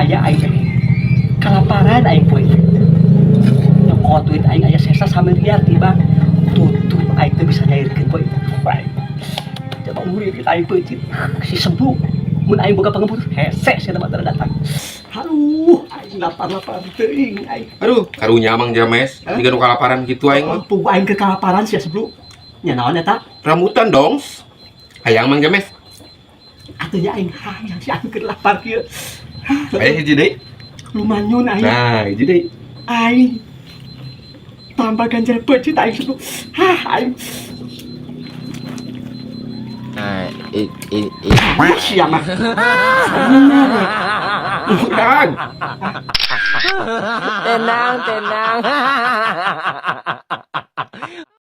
aya aing teh kalaparan aing poe nyokot duit aing aya sesa samiliar tiba tutup aing teh bisa nyairkeun poe bae coba murid kita aing peucit si sembuh mun aing boga pangembur hese sia mah datang aduh aing lapar-lapar teuing aing Aduh, karunya Mang James, jika nu kalaparan gitu aing mah. pugu aing ke kalaparan sia sebelum nya naon eta Rambutan dong. Hayang Mang James. atunya aing hayang si aing keur lapar kieu Aya hiji deui. lumayan aing Nah, hiji deui. aing tambah ganjel peucit aing sebelum aing Nah, sia mah Bukan. tenang.